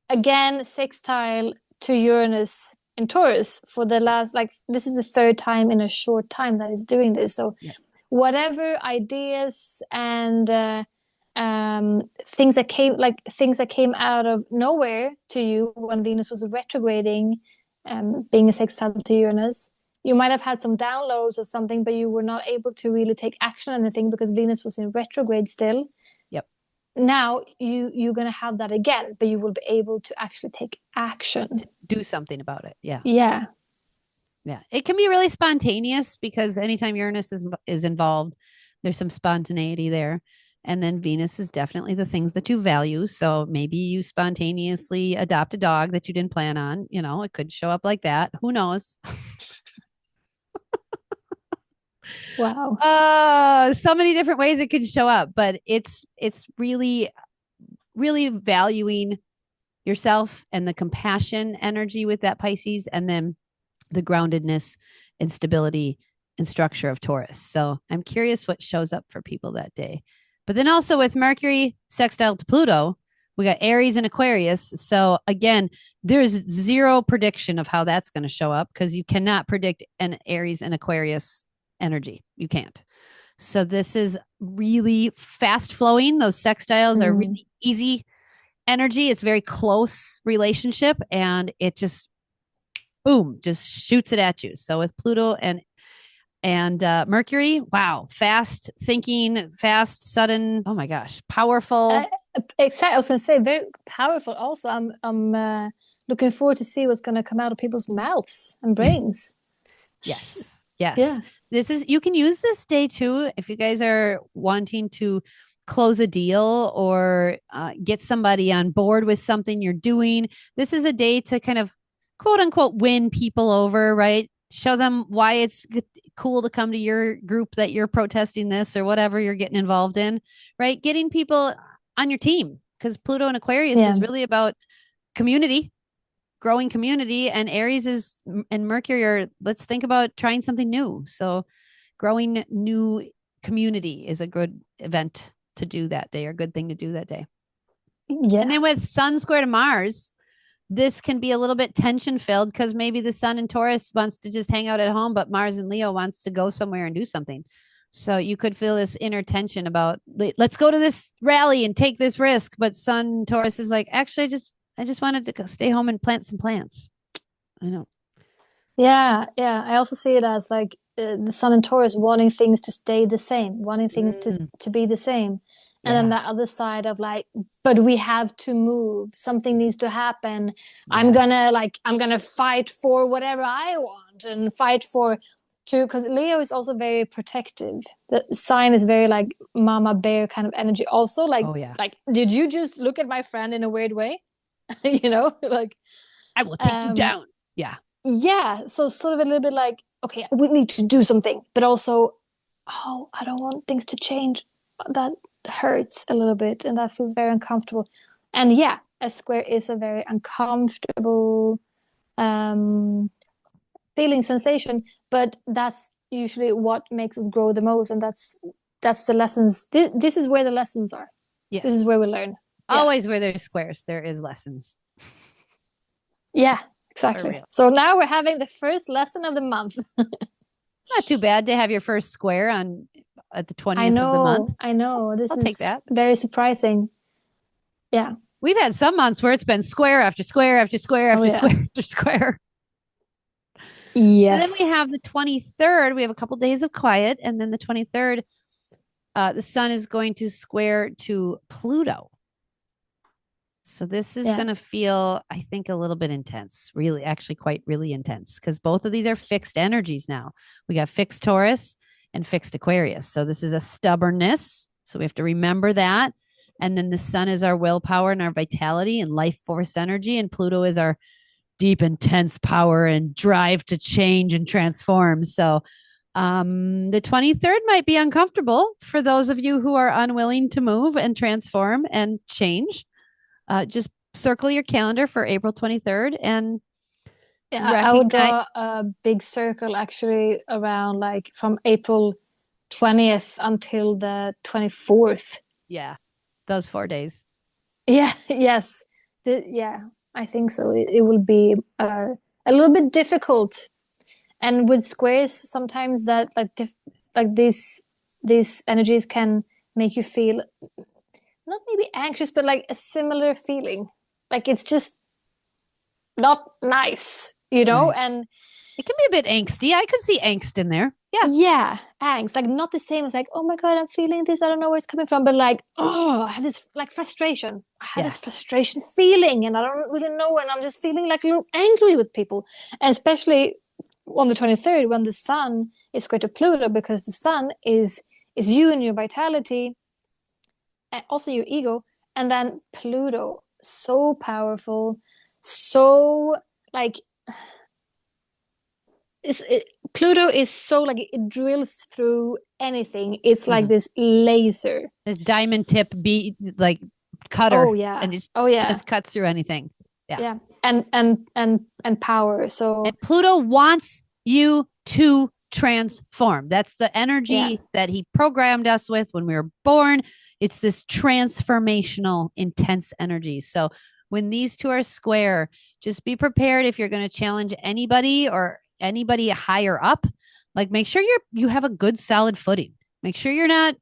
Again, sextile to Uranus in Taurus for the last, like, this is the third time in a short time that it's doing this. So Yeah. whatever ideas and things that came out of nowhere to you when Venus was retrograding, being a sextile to Uranus, you might have had some downloads or something, but you were not able to really take action on anything because Venus was in retrograde still. Yep. Now you're gonna have that again, but you will be able to actually take action. Do something about it. Yeah. Yeah. Yeah. It can be really spontaneous because anytime Uranus is involved, there's some spontaneity there. And then Venus is definitely the things that you value. So maybe you spontaneously adopt a dog that you didn't plan on. It could show up like that. Who knows? Wow. So many different ways it can show up, but it's really, really valuing yourself and the compassion energy with that Pisces, and then the groundedness and stability and structure of Taurus. So I'm curious what shows up for people that day. But then also with Mercury sextile to Pluto, we got Aries and Aquarius. So again, there's zero prediction of how that's going to show up because you cannot predict an Aries and Aquarius energy. You can't. So this is really fast flowing. Those sextiles are really easy energy. It's very close relationship and it just boom, just shoots it at you. So with Pluto and Mercury, wow, fast thinking, fast, sudden. Oh my gosh, powerful. Exactly. I was going to say very powerful. Also, I'm looking forward to see what's going to come out of people's mouths and brains. Yes, yes. Yeah. This is you can use this day too if you guys are wanting to close a deal or get somebody on board with something you're doing. This is a day to kind of quote unquote win people over, right? show them why it's cool to come to your group that you're protesting this or whatever you're getting involved in, right? Getting people on your team, because Pluto and Aquarius is really about community, growing community, and Aries is and Mercury are, let's think about trying something new. So growing new community is a good event to do that day, or a good thing to do that day. Yeah. And then with Sun square to Mars, this can be a little bit tension filled, because maybe the Sun in Taurus wants to just hang out at home, but Mars in Leo wants to go somewhere and do something. So you could feel this inner tension about, let's go to this rally and take this risk. But Sun Taurus is like, actually, I just wanted to go stay home and plant some plants. I know. Yeah, yeah. I also see it as like the Sun in Taurus wanting things to stay the same, wanting things to be the same. And then the other side of like, but we have to move. Something needs to happen. I'm gonna fight for whatever I want and fight for because Leo is also very protective. The sign is very like mama bear kind of energy. Also, like, did you just look at my friend in a weird way? Like I will take you down. Yeah. Yeah. So sort of a little bit like, okay, we need to do something, but also, oh, I don't want things to change. That hurts a little bit and that feels very uncomfortable. And yeah, a square is a very uncomfortable feeling sensation, but that's usually what makes us grow the most. And that's the lessons. This is where the lessons are. Yes. This is where we learn. Always where there's squares, there is lessons. Yeah, exactly. So now we're having the first lesson of the month. Not too bad to have your first square at the 20th of the month. I know. I'll take that. Very surprising. Yeah. We've had some months where it's been square after square after square after square after square. Yes. And then we have the 23rd. We have a couple days of quiet. And then the 23rd, the sun is going to square to Pluto. So this is going to feel, I think, a little bit intense, really, actually really intense, because both of these are fixed energies now. We got fixed Taurus and fixed Aquarius. So this is a stubbornness. So we have to remember that. And then the sun is our willpower and our vitality and life force energy. And Pluto is our deep, intense power and drive to change and transform. So the 23rd might be uncomfortable for those of you who are unwilling to move and transform and change. Just circle your calendar for April 23rd and I would draw a big circle actually around like from April 20th until the 24th. Yeah, those 4 days. Yeah, yes. I think so. It will be a little bit difficult. And with squares, sometimes that like these energies can make you feel not maybe anxious, but like a similar feeling. Like it's just not nice, Right. And it can be a bit angsty. I could see angst in there. Yeah. Yeah, angst. Like not the same as like, oh my God, I'm feeling this. I don't know where it's coming from. But like, oh, I have this like frustration. I have this frustration feeling and I don't really know. And I'm just feeling like a little angry with people. And especially on the 23rd when the sun is square to Pluto, because the sun is you and your vitality, and also your ego, and then Pluto, so powerful, so like Pluto is so like it drills through anything. It's like this laser, this diamond tip like cutter. Oh yeah, and it just cuts through anything. Yeah, and power. So and Pluto wants you to transform. That's the energy that he programmed us with when we were born. It's this transformational, intense energy. So when these two are square, just be prepared if you're going to challenge anybody or anybody higher up. Like make sure you have a good solid footing. Make sure you're not,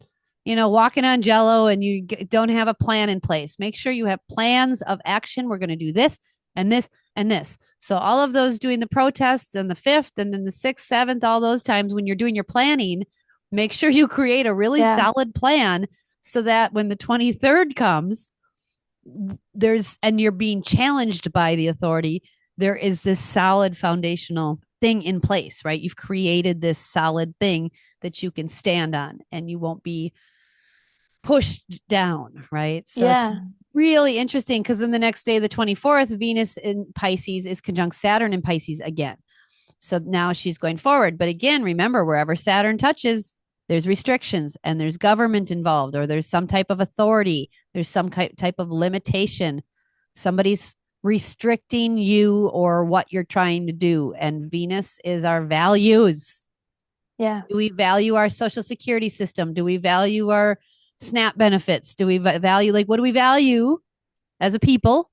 walking on jello and you don't have a plan in place. Make sure you have plans of action. We're going to do this and this and this. So all of those doing the protests and the 5th and then the 6th, 7th, all those times when you're doing your planning, make sure you create a really solid plan so that when the 23rd comes, and you're being challenged by the authority, there is this solid foundational thing in place, right? You've created this solid thing that you can stand on and you won't be pushed down, right? So it's really interesting because then the next day, the 24th, Venus in Pisces is conjunct Saturn in Pisces again. So now she's going forward. But again, remember, wherever Saturn touches, there's restrictions and there's government involved, or there's some type of authority. There's some type of limitation. Somebody's restricting you or what you're trying to do. And Venus is our values. Yeah. Do we value our social security system? Do we value our SNAP benefits? Do we value, like, what do we value as a people?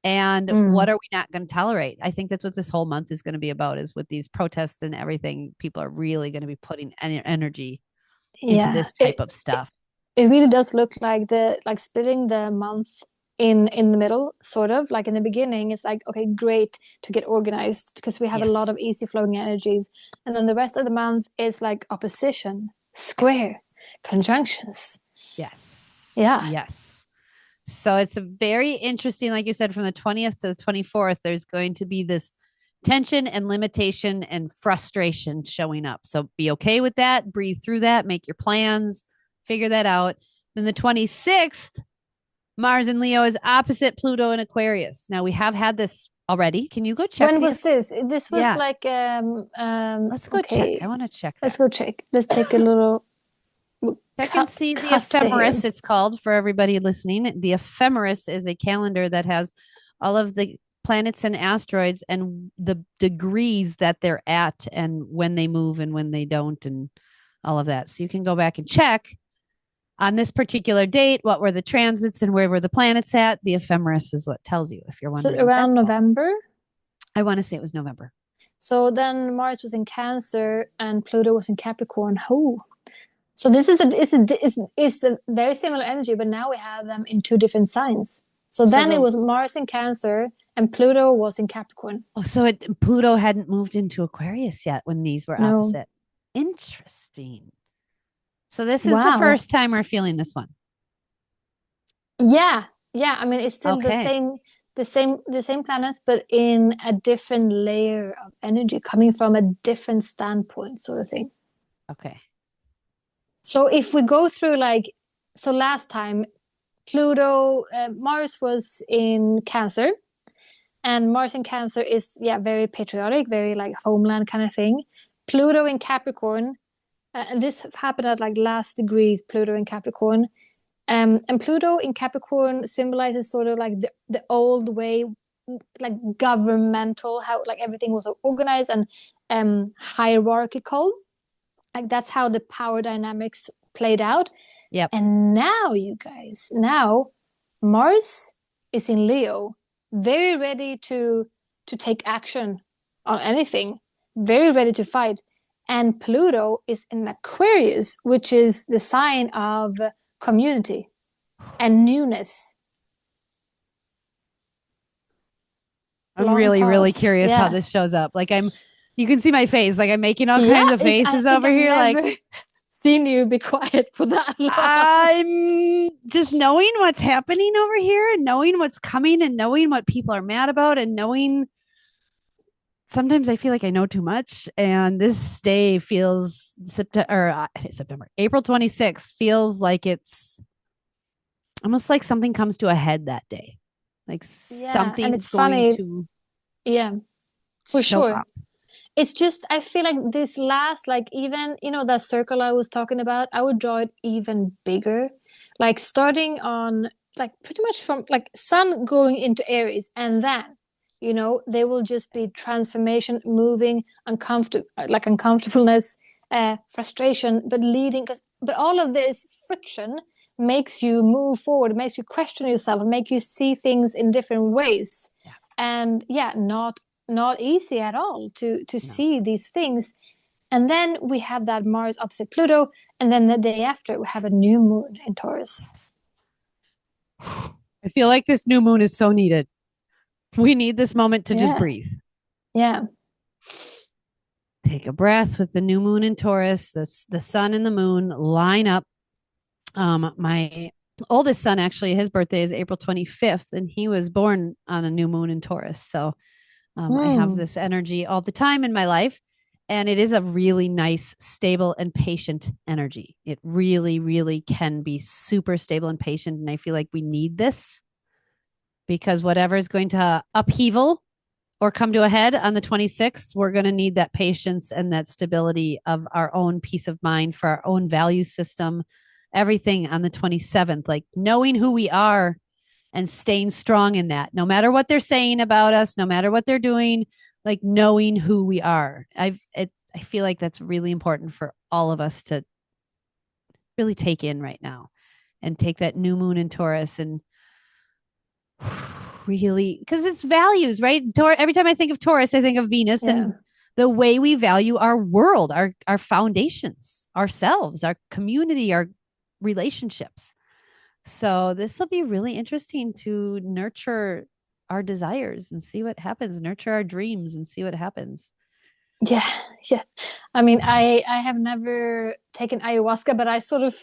And what are we not going to tolerate? I think that's what this whole month is going to be about, is with these protests and everything. People are really going to be putting energy into this type of stuff. It really does look like splitting the month in the middle, sort of like in the beginning. It's like, okay, great to get organized because we have a lot of easy flowing energies. And then the rest of the month is like opposition, square, conjunctions. Yes. Yeah. Yes. So it's a very interesting, like you said, from the 20th to the 24th, there's going to be this tension and limitation and frustration showing up. So be okay with that. Breathe through that. Make your plans. Figure that out. Then the 26th, Mars in Leo is opposite Pluto in Aquarius. Now, we have had this already. Can you go check? When was this? This was like let's go check. I want to check that. Let's go check. Let's take a little check and see the ephemeris, it's called, for everybody listening. The ephemeris is a calendar that has all of the planets and asteroids and the degrees that they're at and when they move and when they don't and all of that. So you can go back and check on this particular date, what were the transits and where were the planets at. The ephemeris is what tells you, if you're wondering. So around November? I want to say it was November. So then Mars was in Cancer and Pluto was in Capricorn. Oh. So this is a very similar energy, but now we have them in two different signs. So then it was Mars in Cancer and Pluto was in Capricorn. Oh, so Pluto hadn't moved into Aquarius yet when these were opposite. Interesting. So this is the first time we're feeling this one. Yeah. I mean, it's still the same planets, but in a different layer of energy, coming from a different standpoint, sort of thing. Okay. So if we go through so last time, Pluto, Mars was in Cancer, and Mars in Cancer is, very patriotic, very like homeland kind of thing. Pluto in Capricorn, and this happened at last degrees, Pluto in Capricorn. And Pluto in Capricorn symbolizes sort of like the old way, like governmental, how everything was organized and hierarchical. Like that's how the power dynamics played out. Yep. And now, you guys, Mars is in Leo, very ready to take action on anything, very ready to fight. And Pluto is in Aquarius, which is the sign of community and newness. I'm really curious how this shows up. You can see my face. I'm making all kinds of faces over here. I've seen you be quiet for that long. I'm just knowing what's happening over here and knowing what's coming and knowing what people are mad about and knowing. Sometimes I feel like I know too much, and this day feels April 26th feels like it's almost like something comes to a head that day. Something's going to for sure. Up. It's just, I feel like this last, even, that circle I was talking about, I would draw it even bigger. Starting on, pretty much from, Sun going into Aries. And then, there will just be transformation, moving, uncomfortableness, frustration, but but all of this friction makes you move forward, makes you question yourself, make you see things in different ways. Yeah. And not easy at all to see these things. And then we have that Mars opposite Pluto, and then the day after we have a new moon in Taurus. I feel like this new moon is so needed. We need this moment to just breathe. Yeah. Take a breath with the new moon in Taurus. The sun and the moon line up. My oldest son, actually, his birthday is April 25th, and he was born on a new moon in Taurus. So I have this energy all the time in my life, and it is a really nice, stable, and patient energy. It really, really can be super stable and patient, and I feel like we need this because whatever is going to upheaval or come to a head on the 26th, we're going to need that patience and that stability of our own peace of mind for our own value system, everything on the 27th, like knowing who we are and staying strong in that, no matter what they're saying about us, no matter what they're doing, like knowing who we are. I feel like that's really important for all of us to really take in right now, and take that new moon in Taurus and really, because it's values, right? Every time I think of Taurus, I think of Venus and the way we value our world, our foundations, ourselves, our community, our relationships. So this will be really interesting to nurture our desires and see what happens, nurture our dreams and see what happens. Yeah. I mean, I have never taken ayahuasca, but I sort of,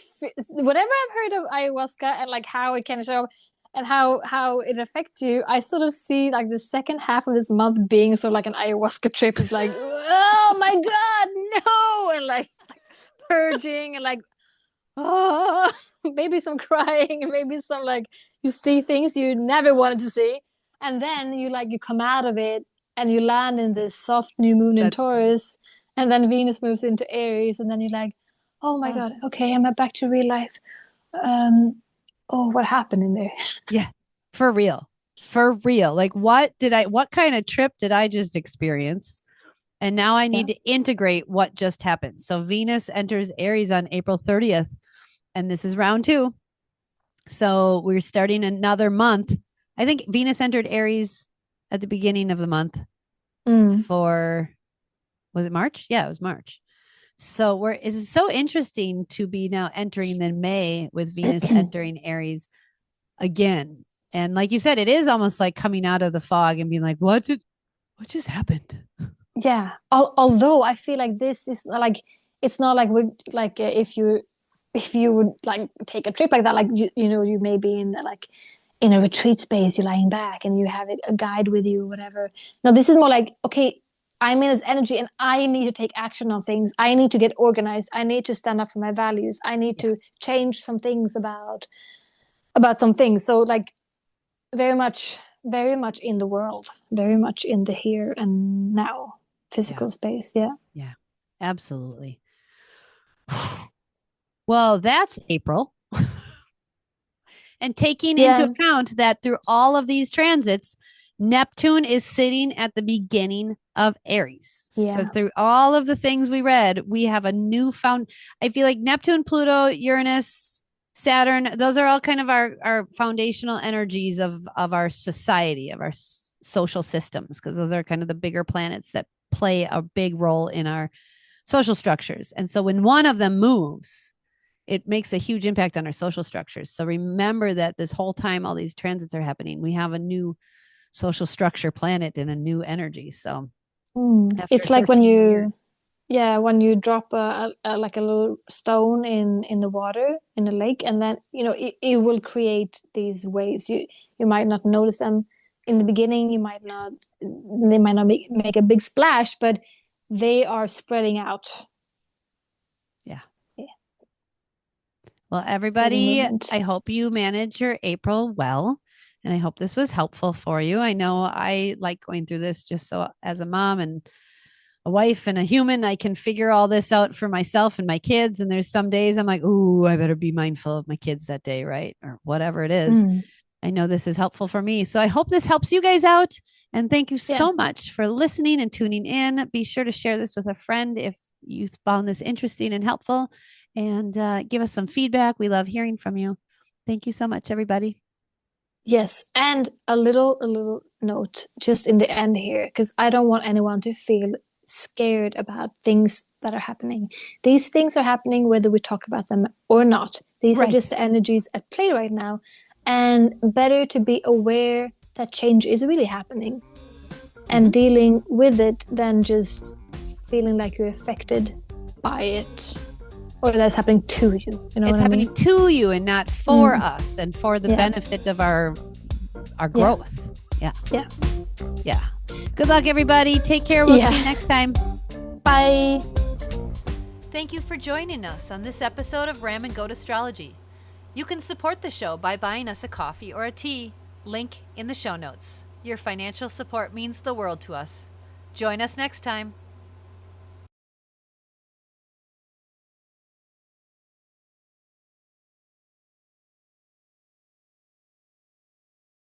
whatever I've heard of ayahuasca and like how it can show and how it affects you, I sort of see like the second half of this month being sort of like an ayahuasca trip. Is like, oh my God, no, and like purging and like, oh, maybe some crying and maybe some like you see things you never wanted to see, and then you come out of it and you land in this soft new moon in Taurus, and then Venus moves into Aries, and then you're like, oh my God, okay, I'm back to real life. Oh, what happened in there? Yeah, for real. Like, what kind of trip did I just experience? And now I need to integrate what just happened. So Venus enters Aries on April 30th, and this is round 2. So we're starting another month. I think Venus entered Aries at the beginning of the month for, was it March? Yeah, it was March. So it's so interesting to be now entering in May with Venus entering Aries again. And like you said, it is almost like coming out of the fog and being like, what just happened? Yeah. Although I feel like this is like, it's not like we're like, if you would like take a trip like that, like, you know, you may be in like in a retreat space, you're lying back and you have a guide with you, whatever. No, this is more like, okay, I'm in this energy and I need to take action on things. I need to get organized. I need to stand up for my values. I need to change some things about some things. So like very much in the world, very much in the here and now physical space. Yeah. Yeah, absolutely. Well, that's April. And taking into account that through all of these transits, Neptune is sitting at the beginning of Aries. Yeah. So through all of the things we read, we have a newfound, I feel like Neptune, Pluto, Uranus, Saturn, those are all kind of our foundational energies of our society, of our social systems, because those are kind of the bigger planets that play a big role in our social structures. And so when one of them moves, it makes a huge impact on our social structures. So remember that this whole time all these transits are happening, we have a new social structure planet and a new energy. So it's like when you when you drop a like a little stone in the water in the lake, and then you know it will create these waves. You might not notice them in the beginning, they might not make a big splash, but they are spreading out. Well, everybody, I hope you manage your April well, and I hope this was helpful for you. I know I like going through this just so as a mom and a wife and a human, I can figure all this out for myself and my kids. And there's some days I'm like, ooh, I better be mindful of my kids that day, right? Or whatever it is. I know this is helpful for me. So I hope this helps you guys out. And thank you so much for listening and tuning in. Be sure to share this with a friend if you found this interesting and helpful. And give us some feedback. We love hearing from you. Thank you so much, everybody. Yes. And a little note just in the end here, because I don't want anyone to feel scared about things that are happening. These things are happening whether we talk about them or not. These are just the energies at play right now. And better to be aware that change is really happening and dealing with it than just feeling like you're affected by it. Or that's happening to you. You know, it's happening to you and not for us and for the benefit of our growth. Yeah. Good luck, everybody. Take care. We'll see you next time. Bye. Thank you for joining us on this episode of Ram and Goat Astrology. You can support the show by buying us a coffee or a tea. Link in the show notes. Your financial support means the world to us. Join us next time.